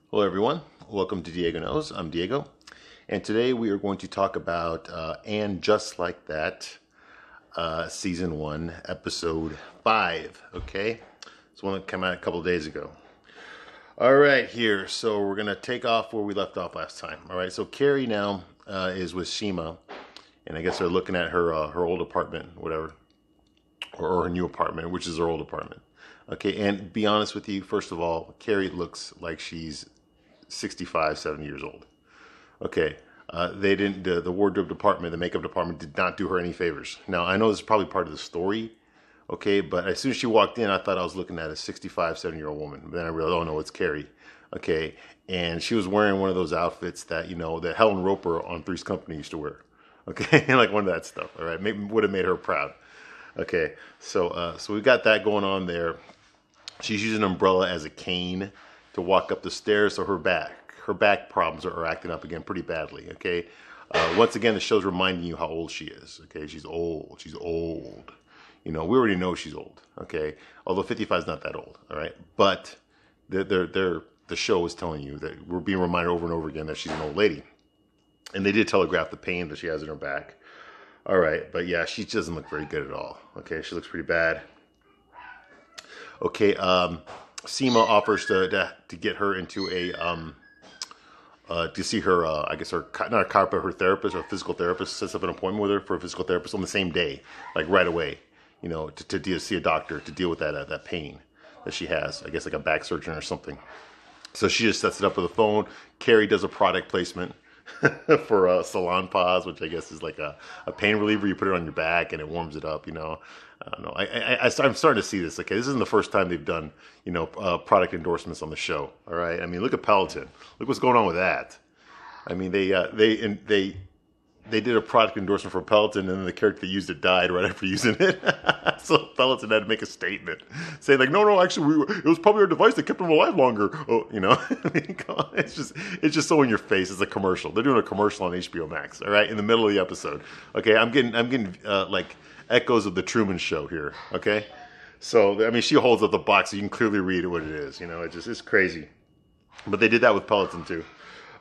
Hello, everyone. Welcome to Diego Knows. I'm Diego, and today we are going to talk about And Just Like That, Season 1, Episode 5. Okay, it's one that came out a couple of days ago. All right, here. So we're going to take off where we left off last time. All right, so Carrie now is with Shima, and I guess they're looking at her old apartment, whatever, or her new apartment, which is her old apartment. Okay, and be honest with you, first of all, Carrie looks like she's 65, 70 years old. Okay, they didn't. The wardrobe department, the makeup department, did not do her any favors. Now I know this is probably part of the story. Okay, but as soon as she walked in, I thought I was looking at a 65, 70-year-old woman. But then I realized, oh no, it's Carrie. Okay, and she was wearing one of those outfits that that Helen Roper on Three's Company used to wear. Okay, like one of that stuff. All right, maybe would have made her proud. Okay, so we got that going on there. She's using an umbrella as a cane to walk up the stairs, so her back problems are acting up again pretty badly. Okay, once again, the show's reminding you how old she is. Okay, she's old. She's old. We already know she's old. Okay, although 55 is not that old. All right, but the show is telling you that we're being reminded over and over again that she's an old lady, and they did telegraph the pain that she has in her back. All right, but yeah, she doesn't look very good at all. Okay, she looks pretty bad. Okay, Seema offers to get her into to see her, I guess her, not a chiropractor, her therapist or physical therapist, sets up an appointment with her for a physical therapist on the same day, like right away, to see a doctor to deal with that pain that she has, I guess like a back surgeon or something. So she just sets it up with a phone. Carrie does a product placement for Salon Pause, which I guess is like a pain reliever. You put it on your back and it warms it up. I don't know. I'm starting to see this. Okay, this isn't the first time they've done product endorsements on the show. All right. I mean, look at Peloton. Look what's going on with that. I mean, they did a product endorsement for Peloton, and then the character that used it died right after using it. So Peloton had to make a statement saying like, no, actually, it was probably our device that kept him alive longer. Oh, I mean, it's just so in your face. It's a commercial. They're doing a commercial on HBO Max. All right, in the middle of the episode. Okay, I'm getting like echoes of the Truman Show here. Okay, so I mean, she holds up the box, so you can clearly read what it is. It's crazy. But they did that with Peloton too.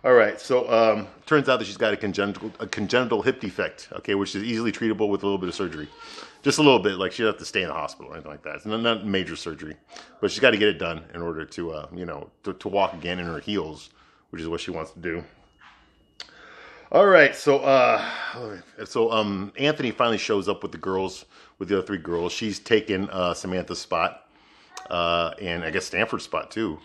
All right, so turns out that she's got a congenital hip defect, okay, which is easily treatable with a little bit of surgery. Just a little bit, like she doesn't have to stay in the hospital or anything like that. It's not major surgery, but she's got to get it done in order to, to walk again in her heels, which is what she wants to do. All right, so Anthony finally shows up with the girls, with the other three girls. She's taken Samantha's spot, and I guess Stanford's spot too,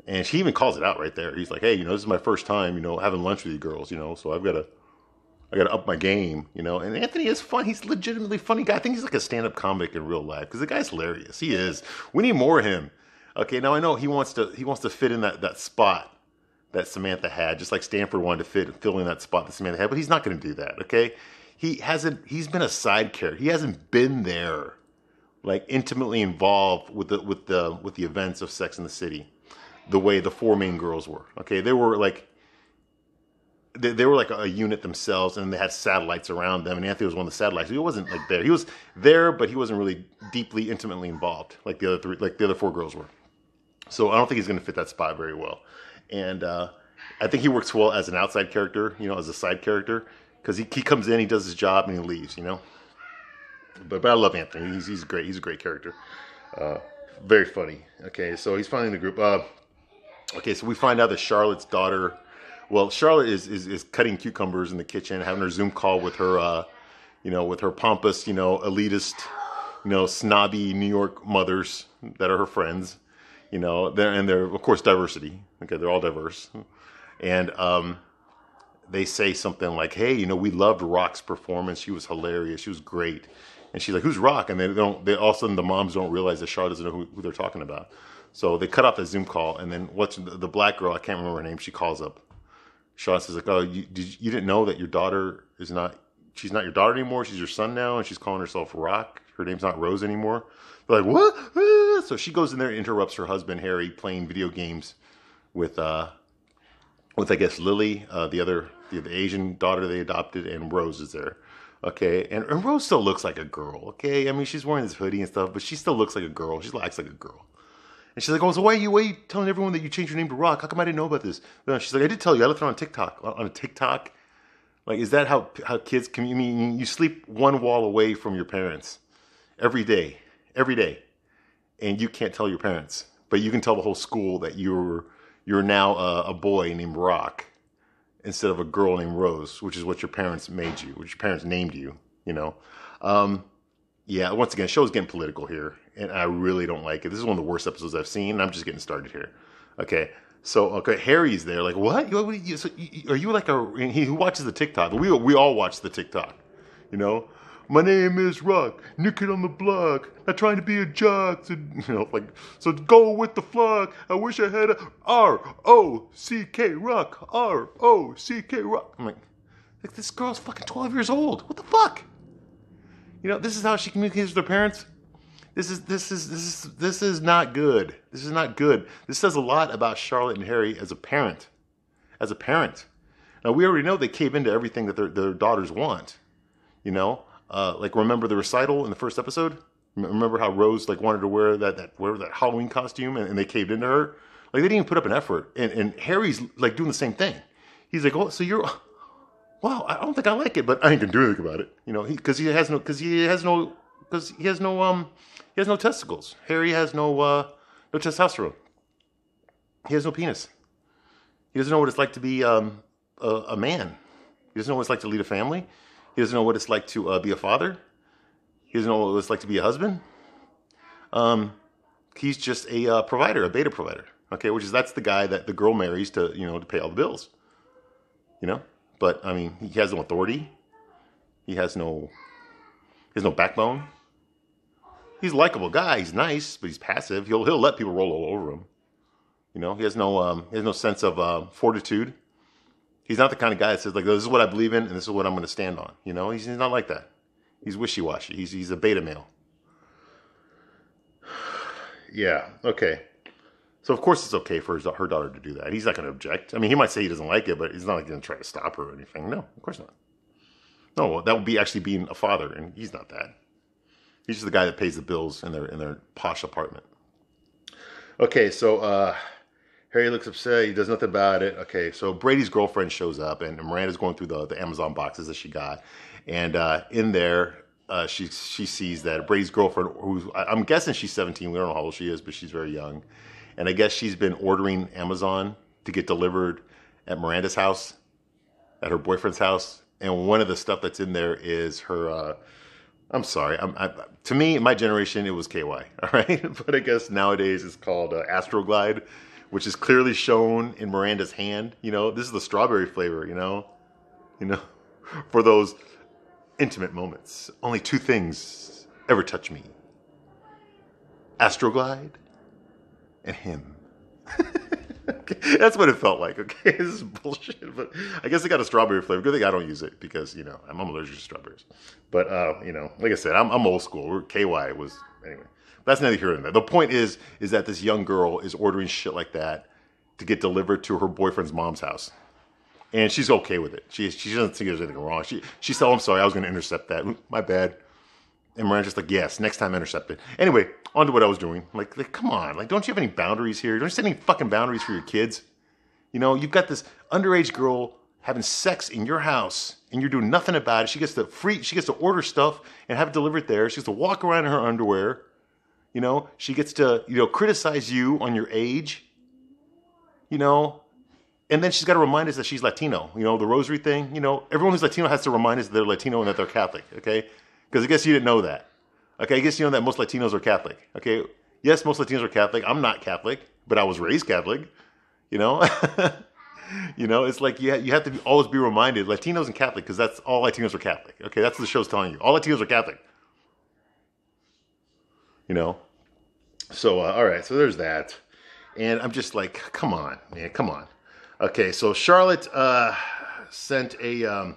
and she even calls it out right there. He's like, hey, this is my first time, having lunch with you girls, so I got to up my game, And Anthony is fun. He's a legitimately funny guy. I think he's like a stand-up comic in real life because the guy's hilarious. He is. We need more of him. Okay, now I know he wants to fit in that spot that Samantha had, just like Stanford wanted to fill in that spot that Samantha had, but he's not going to do that. Okay, he's been a side character. He hasn't been there, like intimately involved with the events of Sex and the City, the way the four main girls were. Okay, they were like a unit themselves, and they had satellites around them. And Anthony was one of the satellites. He wasn't like there. He was there, but he wasn't really deeply, intimately involved like the other four girls were. So I don't think he's going to fit that spot very well. And I think he works well as an outside character, as a side character, because he comes in, he does his job, and he leaves. But I love Anthony. He's great. He's a great character. Very funny. Okay, so he's finally in the group. Okay, so we find out that Charlotte's daughter, well, Charlotte is cutting cucumbers in the kitchen, having her Zoom call with her, with her pompous, elitist, snobby New York mothers that are her friends, they're of course diversity. Okay, they're all diverse, and they say something like, "Hey, we loved Rock's performance. She was hilarious. She was great." And she's like, "Who's Rock?" And they all of a sudden the moms don't realize that Charlotte doesn't know who they're talking about. So they cut off the Zoom call, and then what's the black girl? I can't remember her name. She calls up. Charlotte says like, "Oh, you didn't know that your daughter she's not your daughter anymore. She's your son now, and she's calling herself Rock. Her name's not Rose anymore." They're like, "What?" So she goes in there and interrupts her husband Harry playing video games with I guess Lily, the Asian daughter they adopted, and Rose is there. Okay, and Rose still looks like a girl. Okay, I mean she's wearing this hoodie and stuff, but she still looks like a girl. She acts like a girl. And she's like, oh, so why are you telling everyone that you changed your name to Rock? How come I didn't know about this? No, she's like, I did tell you. I left it on TikTok. On a TikTok? Like, is that how kids can... I mean, you sleep one wall away from your parents every day. Every day. And you can't tell your parents. But you can tell the whole school that you're now a boy named Rock instead of a girl named Rose, which is what your parents made you, which your parents named you, you know. Yeah, once again, the show's getting political here, and I really don't like it. This is one of the worst episodes I've seen, and I'm just getting started here. Okay, so Harry's there, like, what? Are you like who watches the TikTok? We all watch the TikTok, you know. My name is Rock, new kid on the block, not trying to be a jock, so, you know, like, so go with the flock. I wish I had a R-O-C-K Rock, R-O-C-K Rock. I'm like, this girl's fucking 12 years old. What the fuck? You know, this is how she communicates with her parents. This is not good. This is not good. This says a lot about Charlotte and Harry as a parent. As a parent. Now, we already know they cave into everything that their daughters want. You know? Like, remember the recital in the first episode? Remember how Rose, like, wanted to wear that Halloween costume and they caved into her? Like, they didn't even put up an effort. And Harry's, like, doing the same thing. He's like, oh, so you're... Wow, I don't think I like it, but I ain't gonna do anything about it. You know, because he has no testicles. Harry has no testosterone. He has no penis. He doesn't know what it's like to be a man. He doesn't know what it's like to lead a family. He doesn't know what it's like to be a father. He doesn't know what it's like to be a husband. He's just a provider, a beta provider. Okay, that's the guy that the girl marries to pay all the bills. You know. But, I mean, he has no authority. He has no backbone. He's a likable guy. He's nice, but he's passive. He'll let people roll all over him. You know, he has no sense of fortitude. He's not the kind of guy that says, like, this is what I believe in and this is what I'm going to stand on. You know, he's not like that. He's wishy-washy. He's a beta male. Yeah, okay. So, of course, it's okay for her daughter to do that. He's not going to object. I mean, he might say he doesn't like it, but he's not like going to try to stop her or anything. No, of course not. No, that would be actually being a father, and he's not that. He's just the guy that pays the bills in their posh apartment. Okay, so Harry looks upset. He does nothing about it. Okay, so Brady's girlfriend shows up, and Miranda's going through the Amazon boxes that she got. And in there, she sees that Brady's girlfriend, I'm guessing she's 17. We don't know how old she is, but she's very young. And I guess she's been ordering Amazon to get delivered at Miranda's house, at her boyfriend's house. And one of the stuff that's in there is her, I'm sorry, to me, in my generation, it was KY, all right? But I guess nowadays it's called Astroglide, which is clearly shown in Miranda's hand. You know, this is the strawberry flavor, you know, for those intimate moments. Only two things ever touch me. Astroglide and him. Okay. That's what it felt like. Okay, this is bullshit, but I guess it got a strawberry flavor. Good thing I don't use it because I'm allergic to strawberries. But like I said, I'm old school. KY was anyway. That's neither here nor there. The point is that this young girl is ordering shit like that to get delivered to her boyfriend's mom's house, and she's okay with it. She doesn't think there's anything wrong. She said, "Oh, I'm sorry, I was going to intercept that. My bad." And Miranda's just like, yes, next time intercept it. Anyway, on to what I was doing. Like, come on. Like, don't you have any boundaries here? Don't you set any fucking boundaries for your kids? You know, you've got this underage girl having sex in your house, and you're doing nothing about it. She gets to order stuff and have it delivered there. She gets to walk around in her underwear. You know, she gets to, criticize you on your age. You know, and then she's got to remind us that she's Latino. You know, the rosary thing. You know, everyone who's Latino has to remind us that they're Latino and that they're Catholic, okay? Because I guess you didn't know that. Okay, I guess you know that most Latinos are Catholic. Okay, yes, most Latinos are Catholic. I'm not Catholic, but I was raised Catholic. You know, it's like you have to always be reminded, Latinos and Catholic, because that's all Latinos are Catholic. Okay, that's what the show's telling you. All Latinos are Catholic. You know, so all right, so there's that, and I'm just like, come on, man, come on. Okay, so Charlotte sent a.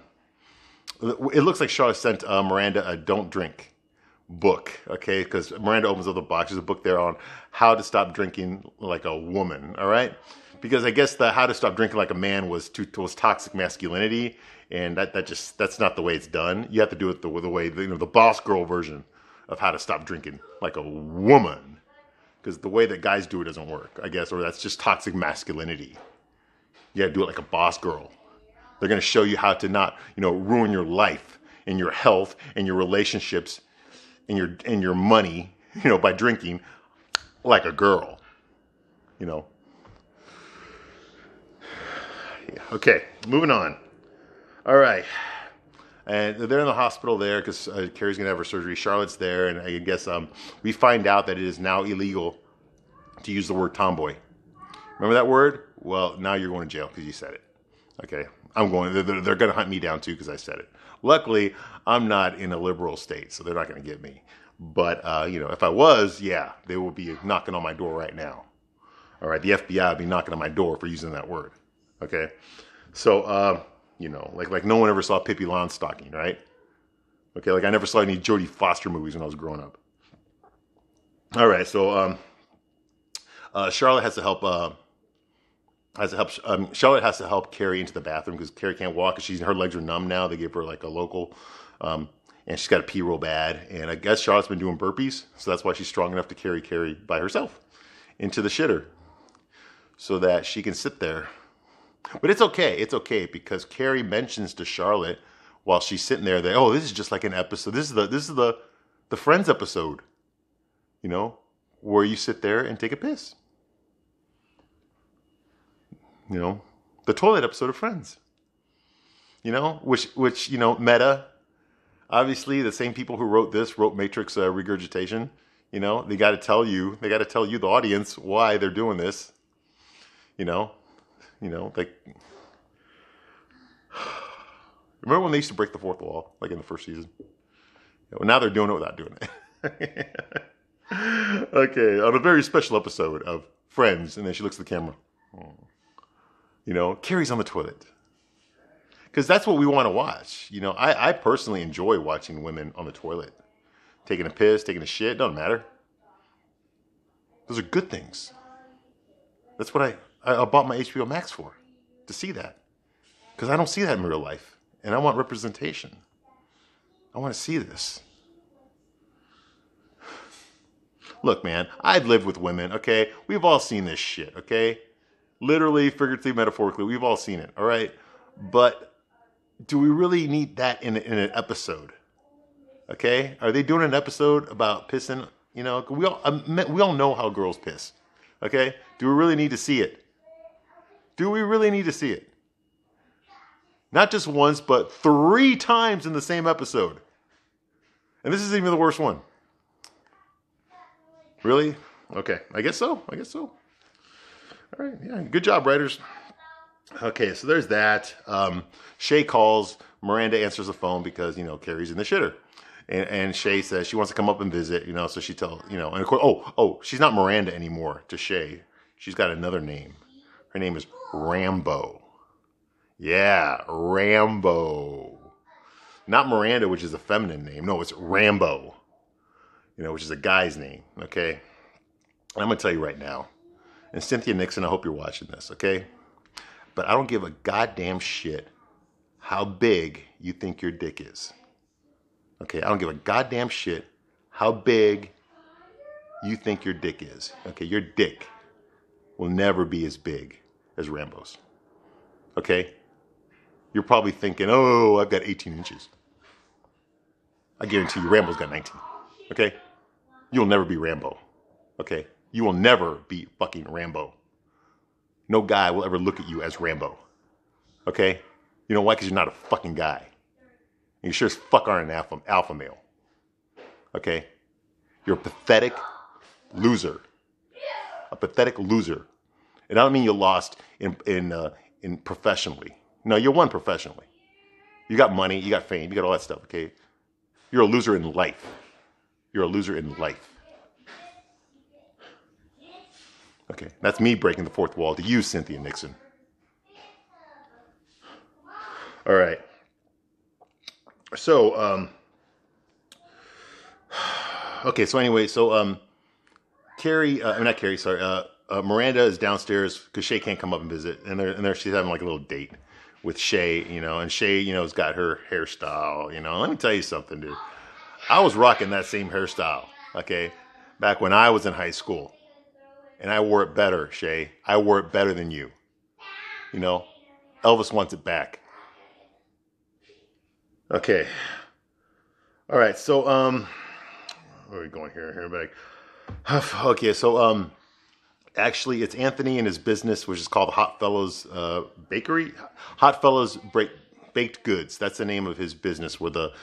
It looks like Charlotte sent Miranda a don't drink book, okay? Because Miranda opens up the box. There's a book there on how to stop drinking like a woman, all right? Because I guess the how to stop drinking like a man was toxic masculinity, and that's not the way it's done. You have to do it the way the boss girl version of how to stop drinking like a woman. because the way that guys do it doesn't work, I guess, or that's just toxic masculinity. You gotta do it like a boss girl. They're gonna show you how to not, ruin your life and your health and your relationships and your money, by drinking like a girl. Yeah. Okay, moving on. All right. And they're in the hospital there because Carrie's going to have her surgery. Charlotte's there, and I guess we find out that it is now illegal to use the word tomboy. Remember that word? Well, now you're going to jail because you said it. Okay, I'm going. They're going to hunt me down too because I said it. Luckily, I'm not in a liberal state, so they're not going to get me. But if I was, yeah, they will be knocking on my door right now. All right, the FBI will be knocking on my door for using that word. Okay, so. Like no one ever saw Pippi Longstocking, right? Okay, like I never saw any Jodie Foster movies when I was growing up. All right, so Charlotte has to help. Charlotte has to help Carrie into the bathroom because Carrie can't walk. Her legs are numb now. They gave her like a local, and she's got to pee real bad. And I guess Charlotte's been doing burpees, so that's why she's strong enough to carry Carrie by herself into the shitter, so that she can sit there. But it's okay. It's okay because Carrie mentions to Charlotte while she's sitting there that, oh, this is just like an episode. This is the Friends episode, where you sit there and take a piss. The toilet episode of Friends. Which meta. Obviously, the same people who wrote Matrix Regurgitation. They got to tell you, the audience, why they're doing this. Like, remember when they used to break the fourth wall, like in the first season? Well, now they're doing it without doing it. Okay, on a very special episode of Friends, and then she looks at the camera. Carrie's on the toilet. Because that's what we want to watch. I personally enjoy watching women on the toilet. Taking a piss, taking a shit, doesn't matter. Those are good things. That's what I bought my HBO Max for, to see that. Because I don't see that in real life. And I want representation. I want to see this. Look, man, I've lived with women, okay? We've all seen this shit, okay? Literally, figuratively, metaphorically, we've all seen it, all right? But do we really need that in an episode? Okay? Are they doing an episode about pissing? We all know how girls piss. Okay? Do we really need to see it? Do we really need to see it? Not just once, but 3 times in the same episode. And this isn't even the worst one. Really? Okay. I guess so. All right. Yeah. Good job, writers. Okay. So there's that. Shay calls. Miranda answers the phone because, Carrie's in the shitter. And Shay says she wants to come up and visit, so she tells, and of course, she's not Miranda anymore to Shay. She's got another name. Her name is Rambo. Yeah, Rambo. Not Miranda, which is a feminine name. No, it's Rambo, which is a guy's name, okay? And I'm going to tell you right now, and Cynthia Nixon, I hope you're watching this, okay? But I don't give a goddamn shit how big you think your dick is. Okay, I don't give a goddamn shit how big you think your dick is. Okay, your dick will never be as big as Rambo's. Okay? You're probably thinking, oh, I've got 18 inches. I guarantee you Rambo's got 19. Okay? You'll never be Rambo. Okay? You will never be fucking Rambo. No guy will ever look at you as Rambo. Okay? You know why? Because you're not a fucking guy. And you sure as fuck aren't an alpha male. Okay? You're a pathetic loser. A pathetic loser. And I don't mean you lost in professionally. No, you won professionally. You got money, you got fame, you got all that stuff, okay? You're a loser in life. You're a loser in life. Okay, that's me breaking the fourth wall to you, Cynthia Nixon. All right. So, okay, so anyway, Miranda is downstairs because Shay can't come up and visit, and there she's having like a little date with Shay, and Shay, has got her hairstyle, Let me tell you something, dude. I was rocking that same hairstyle, okay, back when I was in high school, and I wore it better, Shay. I wore it better than you. You know, Elvis wants it back. Okay. All right. So, where are we going here? Back. Okay. So, actually, it's Anthony and his business, which is called Hot Fellows Bakery. Hot Fellows Baked Goods. That's the name of his business, where the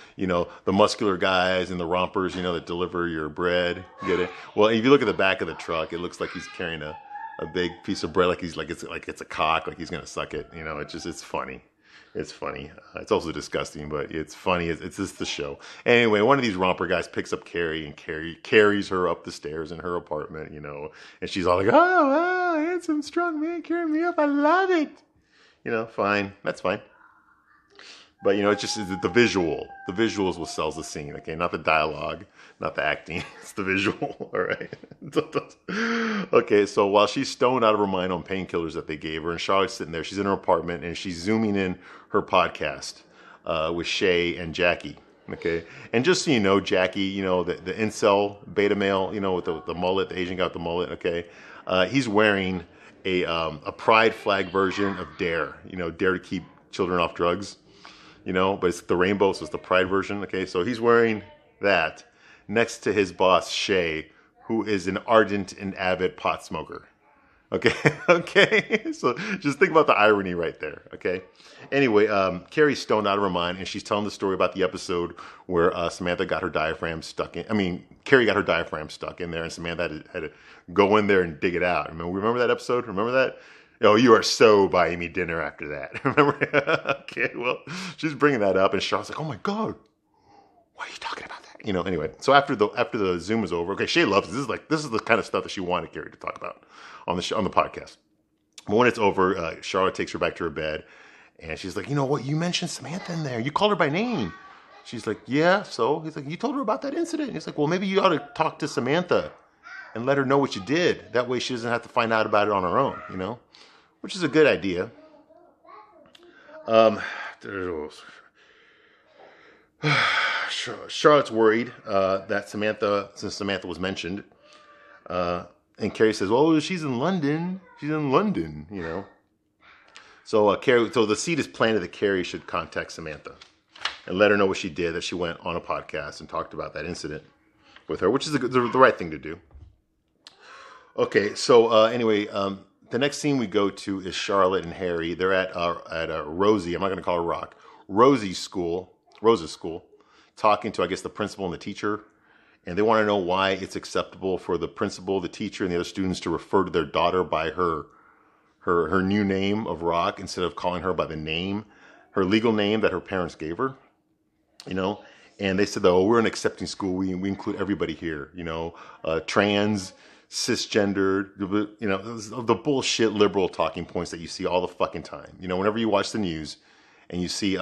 muscular guys and the rompers, that deliver your bread. Get it? Well, if you look at the back of the truck, it looks like he's carrying a big piece of bread, like it's a cock, like he's gonna suck it. It's funny. It's funny. It's also disgusting, but it's funny. It's just the show. Anyway, one of these romper guys picks up Carrie, and Carrie carries her up the stairs in her apartment, and she's all like, "Oh, wow, handsome, strong man carrying me up. I love it." Fine. That's fine. But, it's just the visual. The visuals what sells the scene, okay? Not the dialogue, not the acting. It's the visual, all right? Okay, so while she's stoned out of her mind on painkillers that they gave her, and Charlotte's sitting there, she's in her apartment, and she's zooming in her podcast with Shay and Jackie, okay? And just so you know, Jackie, the incel beta male, with the mullet, the Asian guy with the mullet, okay? He's wearing a pride flag version of Dare, Dare to keep children off drugs. But it's the rainbow, so it's the pride version, okay? So he's wearing that next to his boss, Shay, who is an ardent and avid pot smoker, okay? Okay? So just think about the irony right there, okay? Anyway, Carrie's stoned out of her mind, and she's telling the story about the episode where Samantha got her diaphragm stuck in, Carrie got her diaphragm stuck in there, and Samantha had to go in there and dig it out. Remember that episode? Remember that? Oh, you are so buying me dinner after that. Remember? Okay, well, she's bringing that up, and Charlotte's like, "Oh my God, why are you talking about that?" Anyway, so after the Zoom is over, okay, Shay loves this. This is the kind of stuff that she wanted Carrie to talk about on the podcast. But when it's over, Charlotte takes her back to her bed, and she's like, "You know what? You mentioned Samantha in there. You called her by name." She's like, "Yeah." So he's like, "You told her about that incident." And he's like, "Well, maybe you ought to talk to Samantha and let her know what you did. That way, she doesn't have to find out about it on her own." Which is a good idea. Charlotte's worried that since Samantha was mentioned, and Carrie says, "Well, she's in London. She's in London, So so the seed is planted that Carrie should contact Samantha and let her know what she did, that she went on a podcast and talked about that incident with her, which is the right thing to do. Okay, so anyway, the next scene we go to is Charlotte and Harry. They're at Rosie. I'm not going to call her Rock. Rose's school, talking to, I guess, the principal and the teacher. And they want to know why it's acceptable for the principal, the teacher, and the other students to refer to their daughter by her new name of Rock instead of calling her by her legal name that her parents gave her. And they said, "Oh, we're an accepting school. We include everybody here. Trans, cisgendered, the bullshit liberal talking points that you see all the fucking time. Whenever you watch the news and you see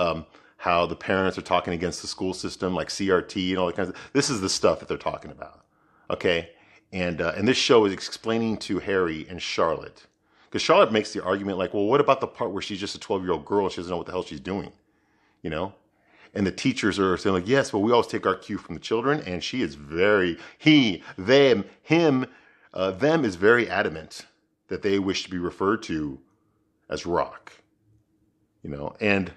how the parents are talking against the school system, like CRT and all that kinds of, this is the stuff that they're talking about, okay? And this show is explaining to Harry and Charlotte, because Charlotte makes the argument like, well, what about the part where she's just a 12-year-old girl and she doesn't know what the hell she's doing, And the teachers are saying like, yes, well, we always take our cue from the children, and she is very, them is very adamant that they wish to be referred to as Rock, and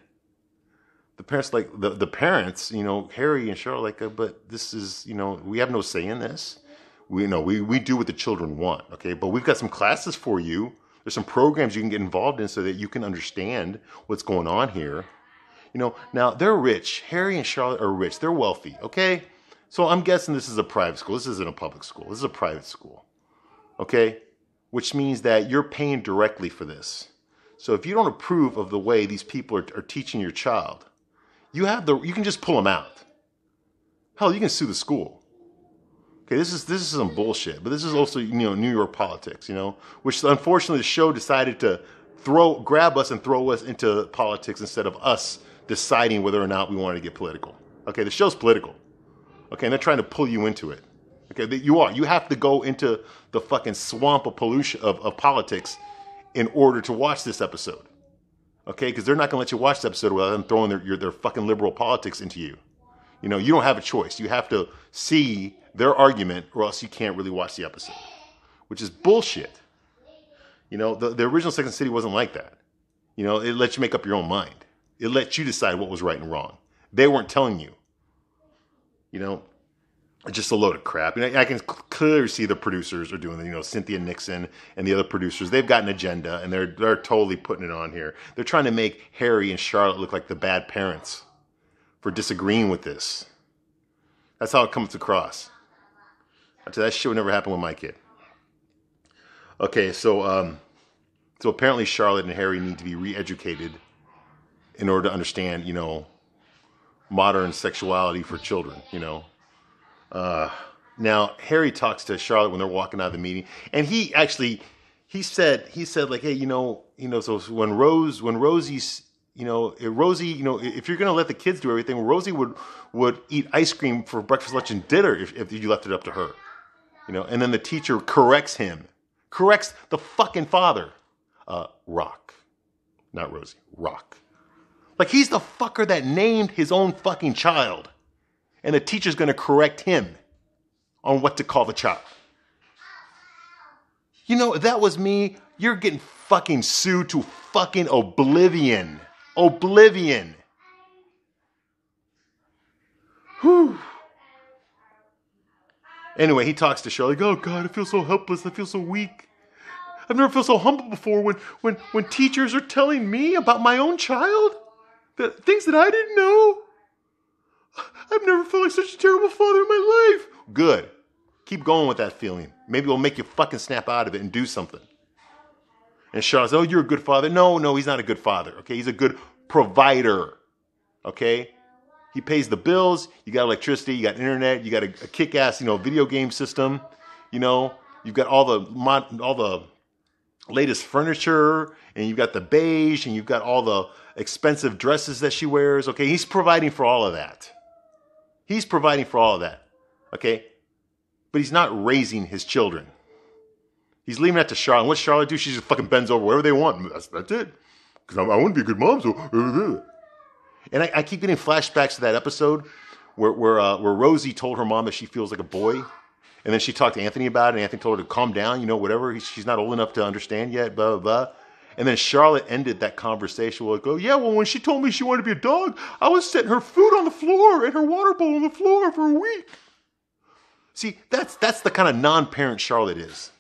the parents, like the parents, Harry and Charlotte, like, but this is, we have no say in this. We do what the children want, okay? But we've got some classes for you. There's some programs you can get involved in so that you can understand what's going on here. Now they're rich. Harry and Charlotte are rich. They're wealthy, okay? So I'm guessing this is a private school. This isn't a public school. This is a private school. Okay, which means that you're paying directly for this. So if you don't approve of the way these people are teaching your child, you can just pull them out. Hell, you can sue the school. Okay, this is some bullshit, but this is also New York politics, which unfortunately the show decided to grab us and throw us into politics instead of us deciding whether or not we wanted to get political. Okay, the show's political. Okay, and they're trying to pull you into it. Okay, you have to go into the fucking swamp of pollution of politics in order to watch this episode. Okay, because they're not going to let you watch the episode without them throwing their fucking liberal politics into you. You don't have a choice. You have to see their argument, or else you can't really watch the episode. which is bullshit. You know, the original Sex and the City wasn't like that. You know, it lets you make up your own mind. It lets you decide what was right and wrong. They weren't telling you. You know, it's just a load of crap. And I can clearly see the producers are doing it. You know, Cynthia Nixon and the other producers, they've got an agenda, and they're totally putting it on here. They're trying to make Harry and Charlotte look like the bad parents for disagreeing with this. That's how it comes across. That shit would never happen with my kid. Okay, so apparently Charlotte and Harry need to be re-educated in order to understand, you know, modern sexuality for children, you know. Now Harry talks to Charlotte when they're walking out of the meeting, and he said like, hey, you know, so when Rosie's, you know, if you're gonna let the kids do everything, Rosie would eat ice cream for breakfast, lunch, and dinner if you left it up to her, you know. And then the teacher corrects the fucking father, Rock, not Rosie, Rock. Like, he's the fucker that named his own fucking child. And the teacher's going to correct him on what to call the child. You know, if that was me, you're getting fucking sued to fucking oblivion. Oblivion. Whew. Anyway, he talks to Charlotte. Oh, God, I feel so helpless. I feel so weak. I've never felt so humble before when teachers are telling me about my own child. The things that I didn't know. I've never felt like such a terrible father in my life. Good. Keep going with that feeling. Maybe it'll make you fucking snap out of it and do something. And Charlotte says, oh, you're a good father. No, he's not a good father. Okay, he's a good provider. Okay? He pays the bills. You got electricity. You got internet. You got a kick-ass, you know, video game system. You know, you've got all the latest furniture, and you've got the beige, and you've got all the expensive dresses that she wears. Okay, he's providing for all of that. He's providing for all of that. Okay, but he's not raising his children. He's leaving that to Charlotte. And what's Charlotte do? She just fucking bends over wherever they want. That's it. Because I want to be a good mom. So, and I keep getting flashbacks to that episode where Rosie told her mom that she feels like a boy. And then she talked to Anthony about it, and Anthony told her to calm down, you know, whatever. She's not old enough to understand yet, blah, blah, blah. And then Charlotte ended that conversation with, oh, yeah, well, when she told me she wanted to be a dog, I was setting her food on the floor and her water bowl on the floor for a week. See, that's the kind of non-parent Charlotte is.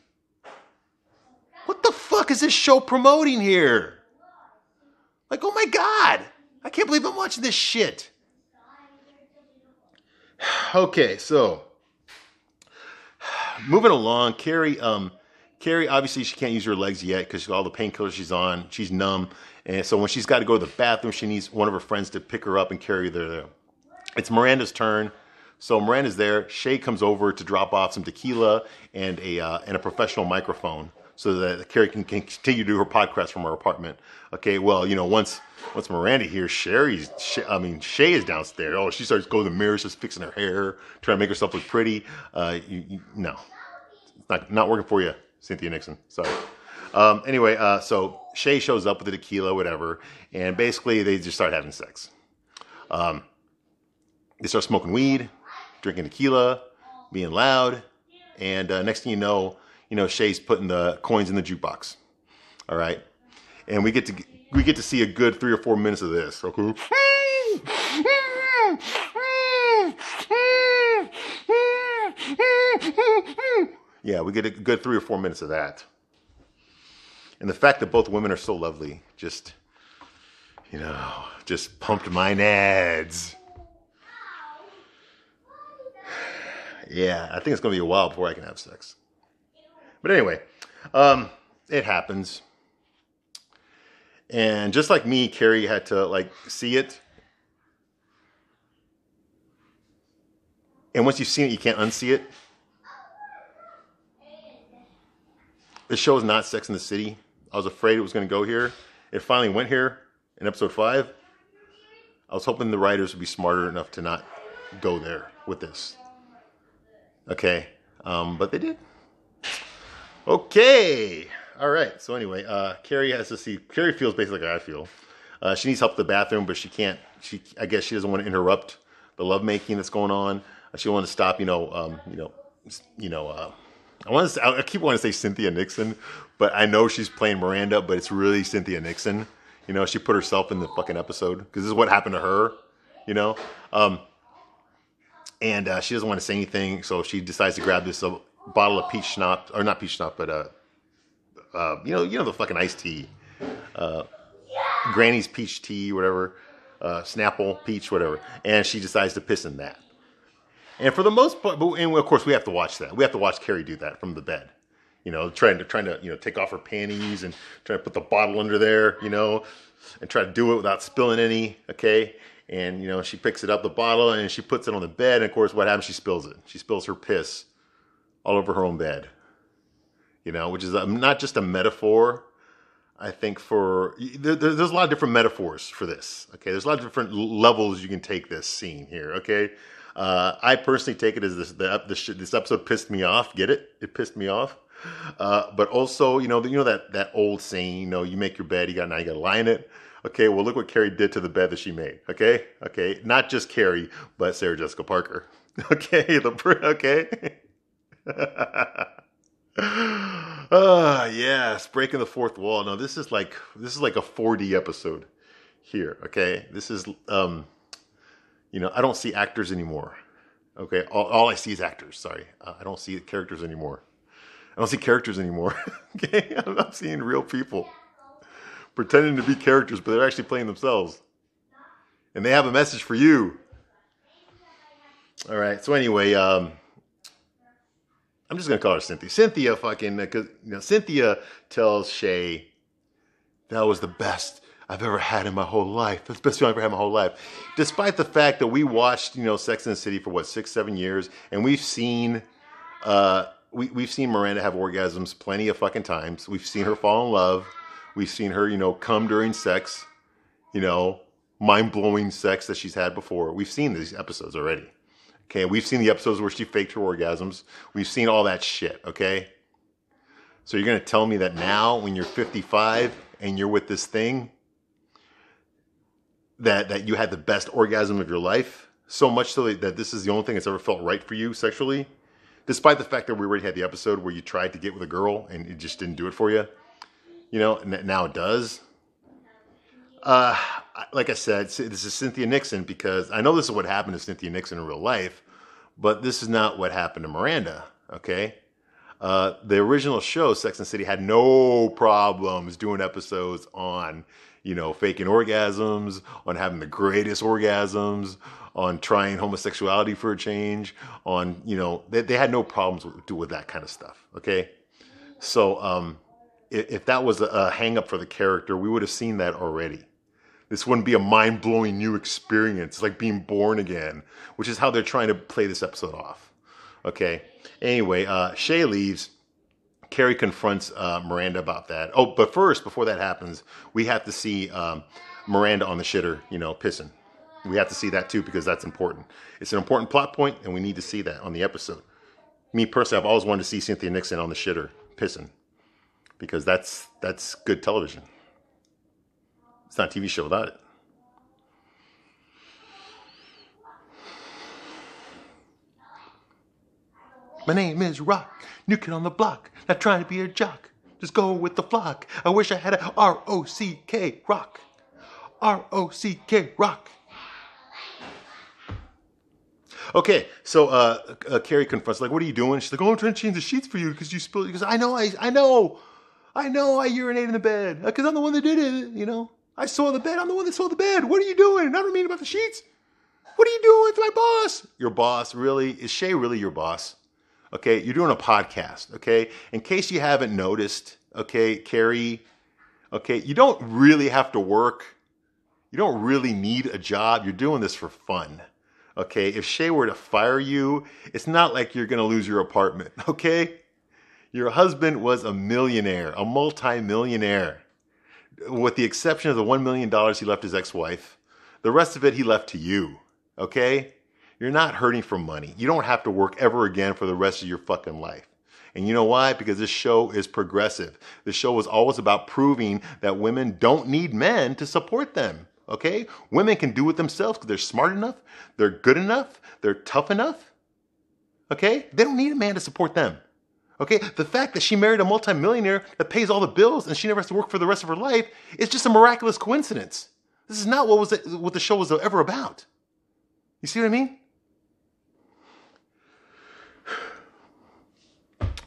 What the fuck is this show promoting here? Like, oh my God, I can't believe I'm watching this shit. Okay, so moving along, Carrie, obviously, she can't use her legs yet because all the painkillers she's on. She's numb. And so when she's got to go to the bathroom, she needs one of her friends to pick her up and carry her there. It's Miranda's turn. So Miranda's there. Shay comes over to drop off some tequila and a professional microphone so that Carrie can continue to do her podcast from her apartment. Okay, well, you know, once Miranda hears Shay is downstairs. Oh, she starts going to the mirror, just fixing her hair, trying to make herself look pretty. No, it's not working for you, Cynthia Nixon. Sorry. Anyway, so Shay shows up with the tequila, whatever, and basically they just start having sex. They start smoking weed, drinking tequila, being loud, and next thing you know, Shay's putting the coins in the jukebox. All right, and we get to see a good 3 or 4 minutes of this. Okay. Yeah, we get a good 3 or 4 minutes of that. And the fact that both women are so lovely just pumped my nads. Yeah, I think it's going to be a while before I can have sex. But anyway, it happens. And just like me, Carrie had to see it. And once you've seen it, you can't unsee it. The show is not Sex and the City. I was afraid it was going to go here. It finally went here in episode 5. I was hoping the writers would be smarter enough to not go there with this. Okay, but they did. Okay, all right. So anyway, Carrie feels basically like I feel. She needs help in the bathroom, but she can't. I guess she doesn't want to interrupt the lovemaking that's going on. She wants to stop, I keep wanting to say Cynthia Nixon, but I know she's playing Miranda, but it's really Cynthia Nixon. You know, she put herself in the fucking episode because this is what happened to her. You know, and she doesn't want to say anything, so she decides to grab this bottle of peach schnapps, or not peach schnapps, but you know the fucking iced tea, Granny's peach tea, whatever, Snapple peach, whatever, and she decides to piss in that. And for the most part, and of course we have to watch that. We have to watch Carrie do that from the bed. You know, trying to take off her panties and trying to put the bottle under there, you know, and try to do it without spilling any, okay? And, you know, she picks it up, the bottle, and she puts it on the bed. And, of course, what happens? She spills it. She spills her piss all over her own bed, you know, which is not just a metaphor, I think, for... There's a lot of different metaphors for this, okay? There's a lot of different levels you can take this scene here, okay? I personally take it as this episode pissed me off. Get it? It pissed me off. But also, you know that old saying, you know, you make your bed, now you got to lie in it. Okay, well, look what Carrie did to the bed that she made. Okay, not just Carrie, but Sarah Jessica Parker. Okay, okay. Yes, breaking the fourth wall. No, this is like a 4D episode here. Okay, this is you know, I don't see actors anymore. Okay, all I see is actors. Sorry, I don't see characters anymore. I don't see characters anymore. Okay, I'm not seeing real people pretending to be characters, but they're actually playing themselves. And they have a message for you. All right, so anyway, I'm just going to call her Cynthia. Cynthia fucking, because, you know, Cynthia tells Shay, that was the best I've ever had in my whole life. That's the best feeling I've ever had in my whole life. Despite the fact that we watched, you know, Sex and the City for, 6-7 years, and we've seen... We've seen Miranda have orgasms plenty of fucking times. We've seen her fall in love. We've seen her, you know, come during sex, you know, mind-blowing sex that she's had before. We've seen these episodes already. Okay, we've seen the episodes where she faked her orgasms. We've seen all that shit, okay? So you're going to tell me that now, when you're 55 and you're with this thing, that you had the best orgasm of your life? So much so that this is the only thing that's ever felt right for you sexually? Despite the fact that we already had the episode where you tried to get with a girl and it just didn't do it for you. You know, now it does. Like I said, this is Cynthia Nixon because I know this is what happened to Cynthia Nixon in real life, but this is not what happened to Miranda, okay? The original show, Sex and the City, had no problems doing episodes on, you know, faking orgasms, on having the greatest orgasms, on trying homosexuality for a change, on, you know, they had no problems with that kind of stuff, okay? So if that was a hang-up for the character, we would have seen that already. This wouldn't be a mind-blowing new experience. It's like being born again, which is how they're trying to play this episode off, okay? Anyway, Shay leaves. Carrie confronts Miranda about that. Oh, but first, before that happens, we have to see Miranda on the shitter, you know, pissing. We have to see that too because that's important. It's an important plot point, and we need to see that on the episode. Me personally, I've always wanted to see Cynthia Nixon on the shitter pissing because that's good television. It's not a TV show without it. My name is Rock, new kid on the block, not trying to be a jock, just go with the flock. I wish I had a R-O-C-K, rock, R-O-C-K, rock. Okay, so Carrie confronts, like, what are you doing? She's like, oh, I'm trying to change the sheets for you because you spilled. Because I know I urinated in the bed because I'm the one that did it, you know. I saw the bed. I'm the one that saw the bed. What are you doing? I don't mean about the sheets. What are you doing to my boss? Your boss, really? Is Shay really your boss? Okay, you're doing a podcast, okay? In case you haven't noticed, okay, Carrie, okay, you don't really have to work. You don't really need a job. You're doing this for fun, okay? If Shay were to fire you, it's not like you're going to lose your apartment, okay? Your husband was a millionaire, a multi-millionaire. With the exception of the $1 million he left his ex-wife, the rest of it he left to you, okay? You're not hurting for money. You don't have to work ever again for the rest of your fucking life. And you know why? Because this show is progressive. This show is always about proving that women don't need men to support them, okay? Women can do it themselves because they're smart enough, they're good enough, they're tough enough, okay? They don't need a man to support them, Okay, the fact that she married a multimillionaire that pays all the bills and she never has to work for the rest of her life is just a miraculous coincidence. This is not what the show was ever about. You see what I mean?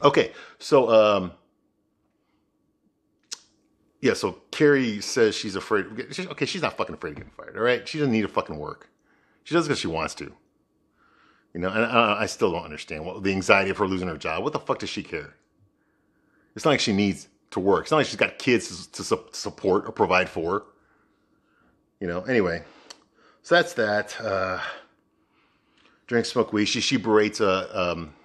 Okay, so yeah, so Carrie says she's afraid. Okay, she's not fucking afraid of getting fired. All right, she doesn't need to fucking work. She does it because she wants to. You know, and I still don't understand the anxiety of her losing her job. What the fuck does she care? It's not like she needs to work. It's not like she's got kids to support or provide for. You know, anyway. So that's that. Drink, smoke weed. She berates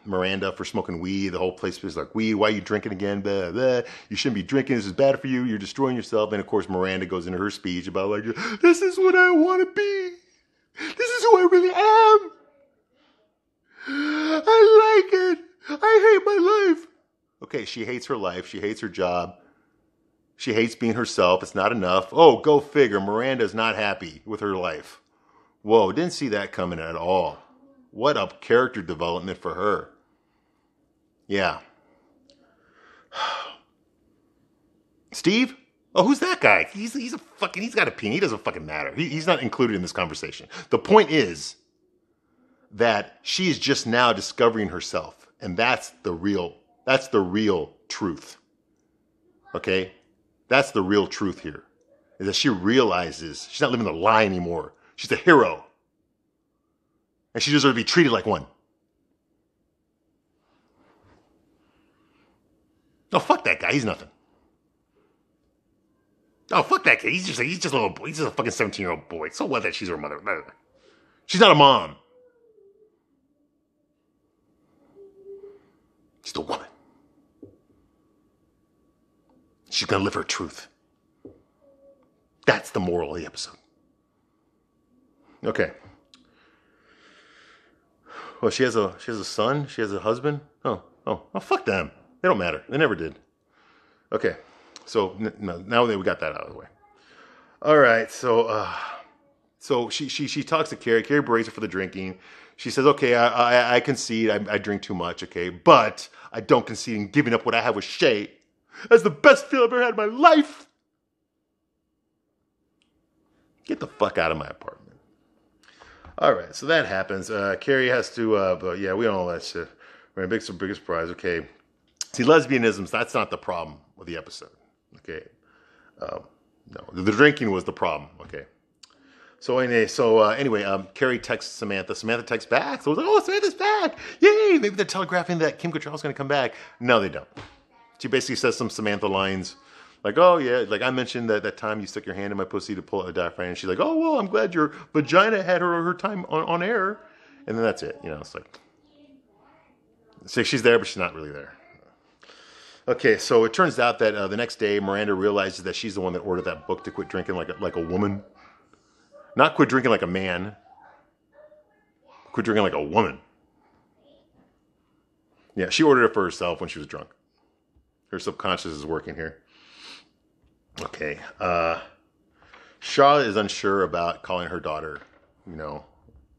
Miranda for smoking weed. The whole place is like, weed, why are you drinking again? Blah, blah. You shouldn't be drinking. This is bad for you. You're destroying yourself. And of course, Miranda goes into her speech about like, this is what I want to be. This is who I really am. I like it. I hate my life. Okay, she hates her life. She hates her job. She hates being herself. It's not enough. Oh, go figure. Miranda's not happy with her life. Whoa, didn't see that coming at all. What a character development for her. Yeah. Steve? Oh, who's that guy? He's got a opinion. He doesn't fucking matter. He's not included in this conversation. The point is that she is just now discovering herself. And that's the real truth. Okay? That's the real truth here. Is that she realizes she's not living the lie anymore. She's a hero. And she deserves to be treated like one. Oh, fuck that guy. He's nothing. Oh, fuck that kid. He's just a little boy. He's just a fucking 17-year-old boy. So what that she's her mother? She's not a mom. She's a woman. She's going to live her truth. That's the moral of the episode. Okay. Well, she has a son. She has a husband. Oh, fuck them. They don't matter. They never did. Okay. So now that we got that out of the way. All right. So she talks to Carrie. Carrie berates her for the drinking. She says, okay, I concede. I drink too much. Okay. But I don't concede in giving up what I have with Shay. That's the best feel I've ever had in my life. Get the fuck out of my apartment. All right, so that happens. Carrie has to, but yeah, we don't know that shit. We're in big surprise. Okay. See, lesbianism, that's not the problem with the episode. Okay. No, the drinking was the problem. Okay. So anyway, Carrie texts Samantha. Samantha texts back. So it's like, oh, Samantha's back. Yay. Maybe they're telegraphing that Kim Cattrall's going to come back. No, they don't. She basically says some Samantha lines. Like, oh, yeah, like I mentioned that time you stuck your hand in my pussy to pull out a diaphragm. And she's like, oh, well, I'm glad your vagina had her time on air. And then that's it. You know, it's like, so she's there, but she's not really there. Okay, so it turns out that the next day, Miranda realizes that she's the one that ordered that book to quit drinking like a woman. Not quit drinking like a man. Quit drinking like a woman. Yeah, she ordered it for herself when she was drunk. Her subconscious is working here. Okay. Shaw is unsure about calling her daughter,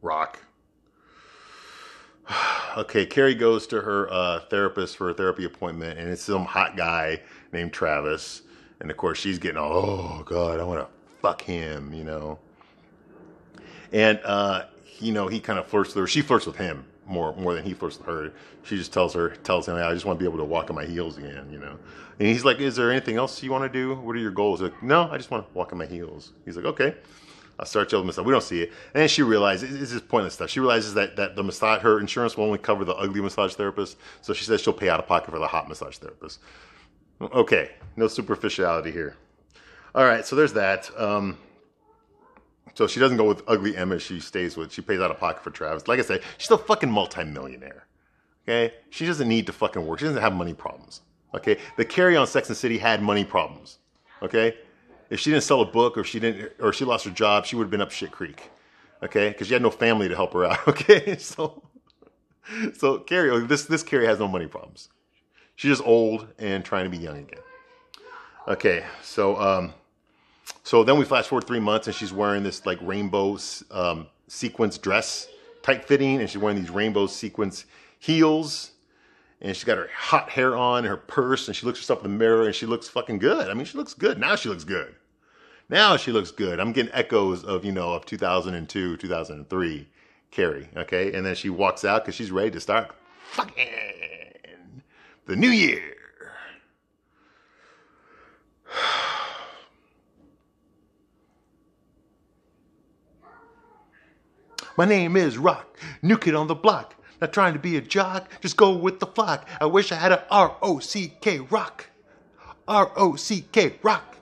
Rock. Okay, Carrie goes to her therapist for a therapy appointment, and it's some hot guy named Travis. And of course, she's getting all, oh, God, I want to fuck him, And, he kind of flirts with her. She flirts with him more than he flirts with her. She just tells him, hey, I just want to be able to walk on my heels again, And he's like, is there anything else you want to do? What are your goals? Like, no, I just want to walk on my heels. He's like, okay. I'll start telling myself. We don't see it. And then she realizes, it's just pointless stuff. She realizes that the massage, her insurance will only cover the ugly massage therapist. So she says she'll pay out of pocket for the hot massage therapist. Okay. No superficiality here. All right. So there's that. So she doesn't go with ugly Emma. She pays out of pocket for Travis. Like I said, she's a fucking multimillionaire. Okay. She doesn't need to fucking work. She doesn't have money problems. Okay. The Carrie on Sex and the City had money problems. Okay. If she didn't sell a book or she lost her job, she would have been up shit creek. Okay. Because she had no family to help her out. Okay. So Carrie, this Carrie has no money problems. She's just old and trying to be young again. Okay. So then we flash forward 3 months and she's wearing this like rainbow sequence dress, tight fitting, and she's wearing these rainbow sequence heels. and she's got her hot hair on, and her purse, and she looks herself in the mirror, and she looks fucking good. I mean, she looks good. Now she looks good. Now she looks good. I'm getting echoes of, of 2002, 2003 Carrie, okay? And then she walks out because she's ready to start fucking the new year. My name is Rock, new kid on the block. Not trying to be a jock, just go with the flock. I wish I had a R-O-C-K, rock. R-O-C-K, rock.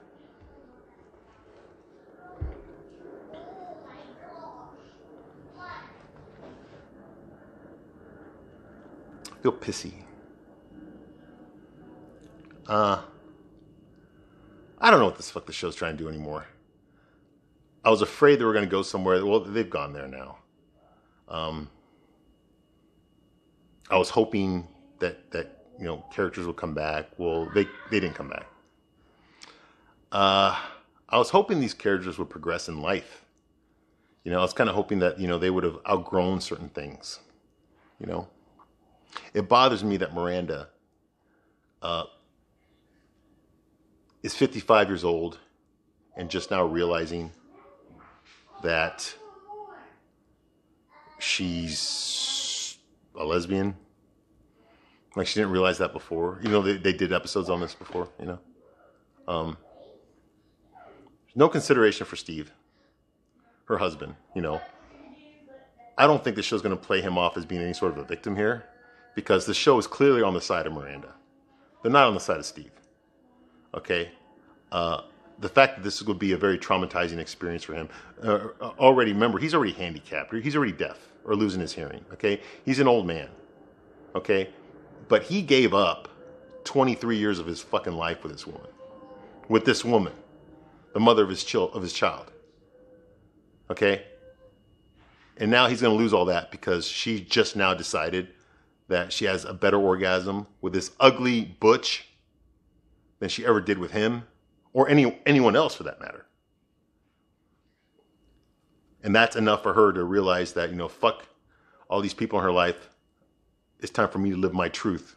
I feel pissy. I don't know what the fuck the show's trying to do anymore. I was afraid they were going to go somewhere. Well, they've gone there now. I was hoping that characters would come back. Well, they didn't come back. I was hoping these characters would progress in life. I was kind of hoping that they would have outgrown certain things. It bothers me that Miranda is 55 years old and just now realizing that she's a lesbian. Like, she didn't realize that before. They did episodes on this before, no consideration for Steve, her husband, I don't think the show's going to play him off as being any sort of a victim here, because the show is clearly on the side of Miranda. They're not on the side of Steve. Okay? The fact that this is going to be a very traumatizing experience for him. Remember, he's already handicapped. He's already deaf or losing his hearing. Okay? He's an old man. Okay? But he gave up 23 years of his fucking life with this woman. With this woman. The mother of his child. Okay? And now he's going to lose all that because she just now decided that she has a better orgasm with this ugly butch than she ever did with him, or anyone else for that matter. And that's enough for her to realize that, fuck all these people in her life. It's time for me to live my truth.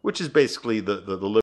Which is basically the